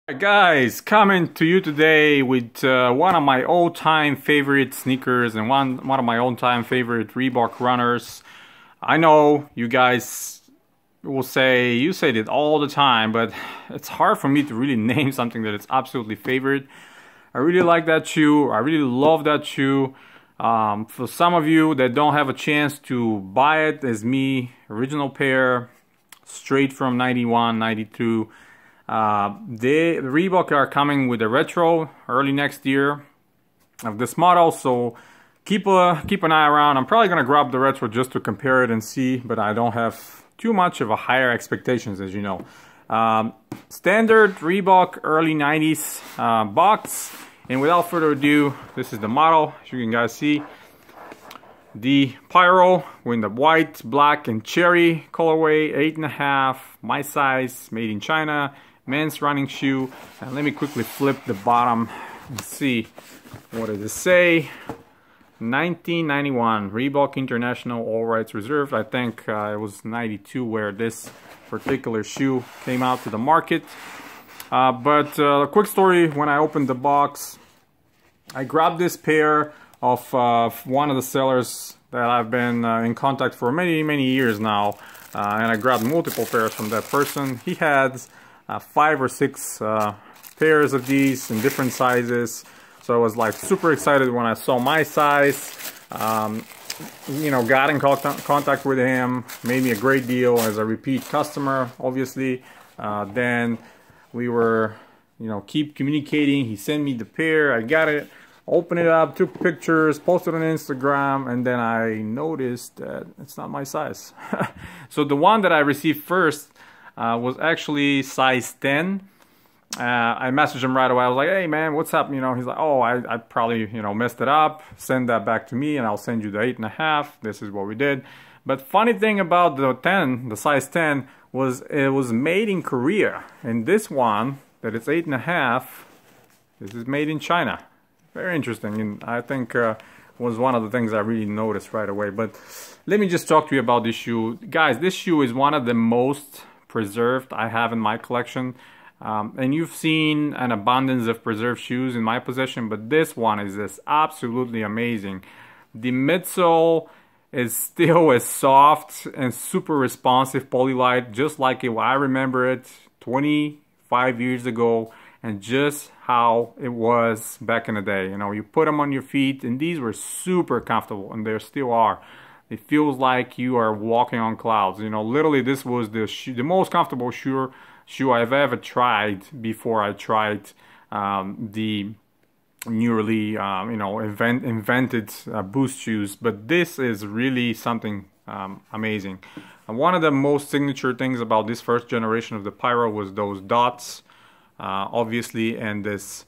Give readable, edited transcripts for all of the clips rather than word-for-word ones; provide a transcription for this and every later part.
Hey guys, coming to you today with one of my all-time favorite sneakers and one of my all-time favorite Reebok runners. I know you guys will say, you say it all the time, but it's hard for me to really name something that is absolutely favorite. I really like that shoe. I really love that shoe. For some of you that don't have a chance to buy it as me, original pair, straight from 91, 92. The Reebok are coming with a retro early next year of this model, so keep an eye around. I'm probably gonna grab the retro just to compare it and see, but I don't have too much of a higher expectations, as you know. Standard Reebok early 90s box, and without further ado, this is the model. As you can guys see, the Pyro with the white, black, and cherry colorway, 8.5, my size, made in China, men's running shoe. And let me quickly flip the bottom and see what does it say. 1991, Reebok International, all rights reserved. I think it was 92 where this particular shoe came out to the market. But a quick story, when I opened the box, I grabbed this pair of one of the sellers that I've been in contact for many years now, and I grabbed multiple pairs from that person. He had 5 or 6 pairs of these in different sizes, so I was like super excited when I saw my size. You know, got in contact with him, made me a great deal as a repeat customer, obviously. Then we were, you know, keep communicating. He sent me the pair, I got it, opened it up, took pictures, posted on Instagram, and then I noticed that it's not my size. So the one that I received first was actually size 10. I messaged him right away. I was like, hey man, what's up? You know, he's like, oh, I probably, you know, messed it up. Send that back to me and I'll send you the 8.5. This is what we did. But funny thing about the 10, the size 10, was it was made in Korea. And this one, that is 8.5, this is made in China. Very interesting, and I think was one of the things I really noticed right away. But let me just talk to you about this shoe. Guys, this shoe is one of the most preserved I have in my collection. And you've seen an abundance of preserved shoes in my possession, but this one is just absolutely amazing. The midsole is still as soft and super responsive polylite, just like I remember it 25 years ago, and just how it was back in the day. You know, you put them on your feet, and these were super comfortable, and they still are. It feels like you are walking on clouds. You know, literally, this was the most comfortable shoe I've ever tried before I tried the newly, you know, invented Boost shoes. But this is really something amazing. And one of the most signature things about this first generation of the Pyro was those dots, obviously, and this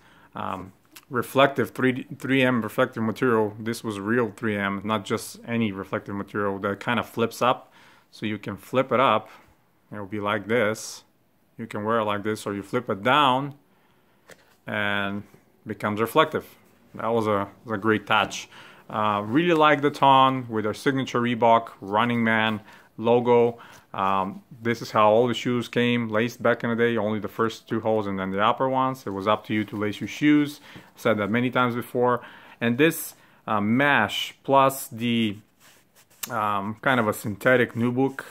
reflective 3M reflective material. This was real 3M, not just any reflective material that kind of flips up. So you can flip it up, it'll be like this. You can wear it like this, or you flip it down and it becomes reflective. That was a great touch. Really like the tone with our signature Reebok Running Man logo. This is how all the shoes came laced back in the day, only the first 2 holes and then the upper ones. It was up to you to lace your shoes. I've said that many times before. And this mesh plus the kind of a synthetic nubuck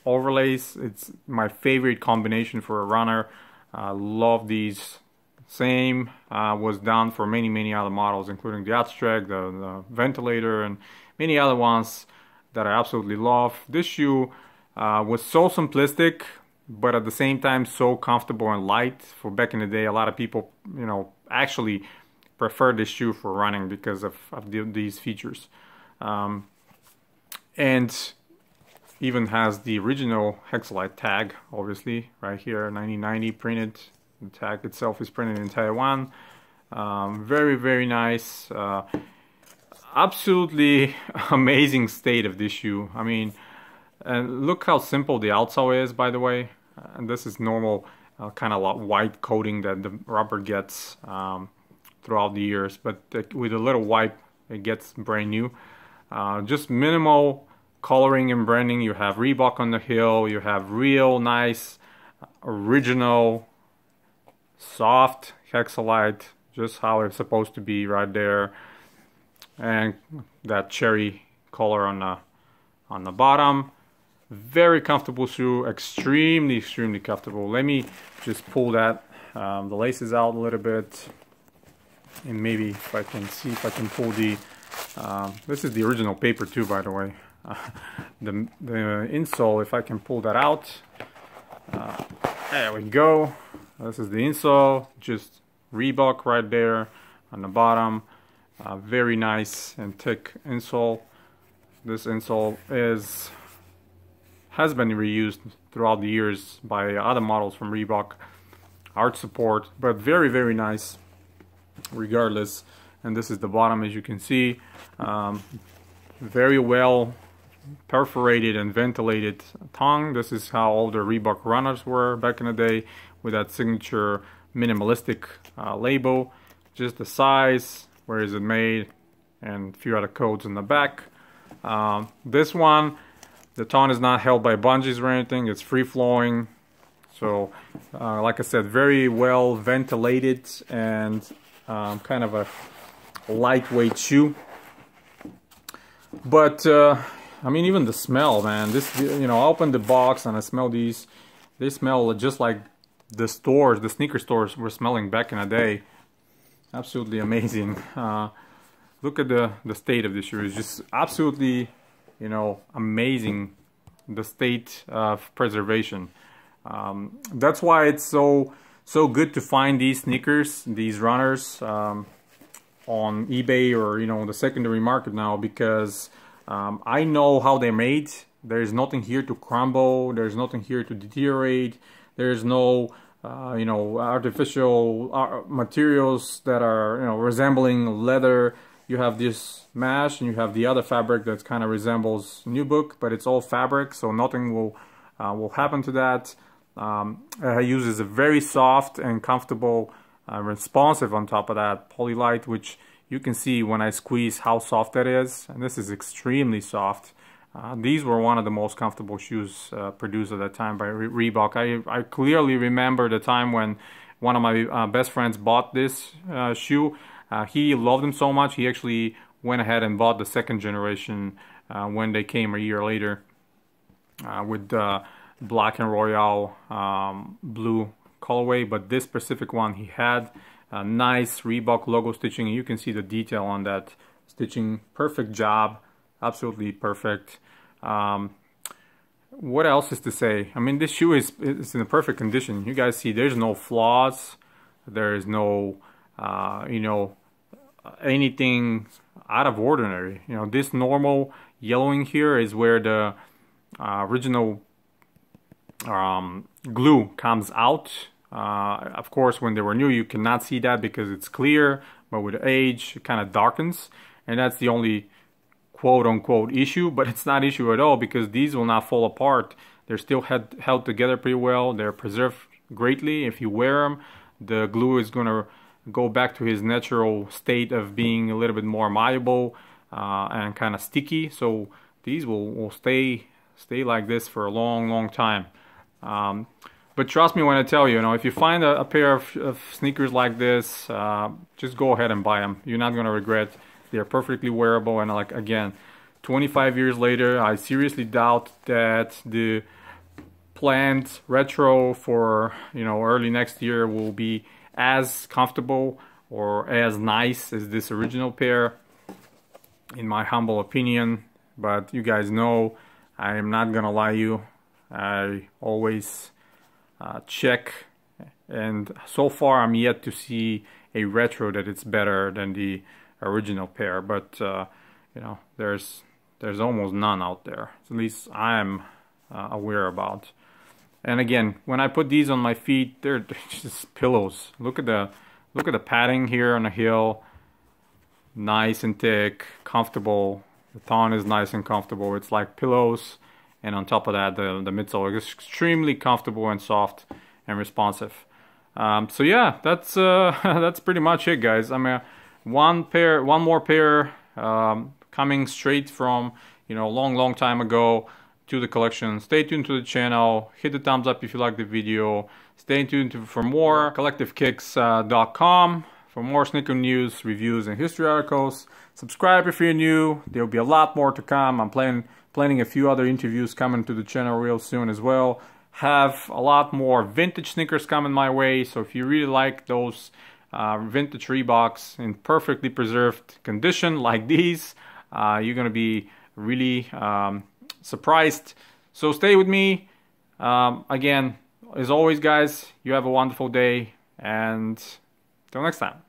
overlays, it's my favorite combination for a runner. Love these. Same was done for many other models, including the Outsole, the Ventilator, and many other ones that I absolutely love. This shoe was so simplistic, but at the same time so comfortable and light. For back in the day, a lot of people, you know, actually prefer this shoe for running because of these features. And even has the original Hexalite tag, obviously, right here, 1990 printed. The tag itself is printed in Taiwan. Very nice. Absolutely amazing state of this shoe. I mean, and look how simple the outsole is, by the way. And this is normal kind of white coating that the rubber gets throughout the years, but with a little wipe it gets brand new. Just minimal coloring and branding. You have Reebok on the heel, you have real nice original soft hexalite, just how it's supposed to be right there, and that cherry color on the bottom. Very comfortable shoe, extremely comfortable. Let me just pull that the laces out a little bit, and maybe if I can see if I can pull the this is the original paper too, by the way. The insole, if I can pull that out, there we go. This is the insole, just Reebok right there on the bottom. Very nice and thick insole. This insole has been reused throughout the years by other models from Reebok. Arch support, but very nice regardless. And this is the bottom, as you can see. Very well perforated and ventilated tongue. This is how all the Reebok runners were back in the day, with that signature minimalistic label. Just the size, where is it made, and a few other codes in the back. This one, the tongue is not held by bungees or anything, it's free flowing. So like I said, very well ventilated and kind of a lightweight shoe. But I mean, even the smell, man, this, you know, I opened the box and I smell these. They smell just like the stores, the sneaker stores were smelling back in the day. Absolutely amazing. Look at the state of this shoe. It's just absolutely, you know, amazing, the state of preservation. That's why it's so good to find these sneakers, these runners, on eBay or, you know, the secondary market now, because I know how they're made. There's nothing here to crumble, there's nothing here to deteriorate, there's no you know, artificial materials that are, you know, resembling leather. You have this mesh and you have the other fabric that kind of resembles nubuck, but it's all fabric, so nothing will happen to that. It uses a very soft and comfortable, responsive on top of that polylite, which you can see when I squeeze how soft that is, and this is extremely soft. These were one of the most comfortable shoes produced at that time by Reebok. I clearly remember the time when one of my best friends bought this shoe. He loved them so much, he actually went ahead and bought the second generation when they came a year later with black and royal blue colorway. But this specific one, he had a nice Reebok logo stitching, and you can see the detail on that stitching. Perfect job, absolutely perfect. What else is to say? I mean, this shoe is in a perfect condition. You guys see there's no flaws, there is no you know, anything out of ordinary. You know, this normal yellowing here is where the original glue comes out. Of course, when they were new, you cannot see that because it's clear, but with age it kind of darkens, and that's the only quote-unquote issue. But it's not issue at all, because these will not fall apart. They're still held together pretty well. They're preserved greatly. If you wear them, the glue is going to go back to his natural state of being a little bit more malleable and kind of sticky. So these will stay like this for a long time. But trust me when I tell you, if you find a pair of sneakers like this, just go ahead and buy them. You're not going to regret. They're perfectly wearable, and like, again, 25 years later, I seriously doubt that the planned retro for early next year will be as comfortable or as nice as this original pair, in my humble opinion. But you guys know I am not gonna lie you. I always check, and so far I'm yet to see a retro that it's better than the original pair. But there's almost none out there, at least I'm aware about. And again, when I put these on my feet, they're just pillows. Look at the padding here on the heel. Nice and thick, comfortable. The thong is nice and comfortable. It's like pillows, and on top of that, the midsole is extremely comfortable and soft and responsive. So yeah, that's that's pretty much it, guys. I mean, one more pair coming straight from long time ago to the collection. Stay tuned to the channel. Hit the thumbs up if you like the video. Stay tuned for more. CollectiveKicks.com for more sneaker news, reviews, and history articles. Subscribe if you're new. There'll be a lot more to come. I'm planning a few other interviews coming to the channel real soon as well. Have a lot more vintage sneakers coming my way. So if you really like those vintage Reeboks in perfectly preserved condition like these, you're gonna be really surprised. So stay with me. Again, as always, guys, you have a wonderful day, and till next time.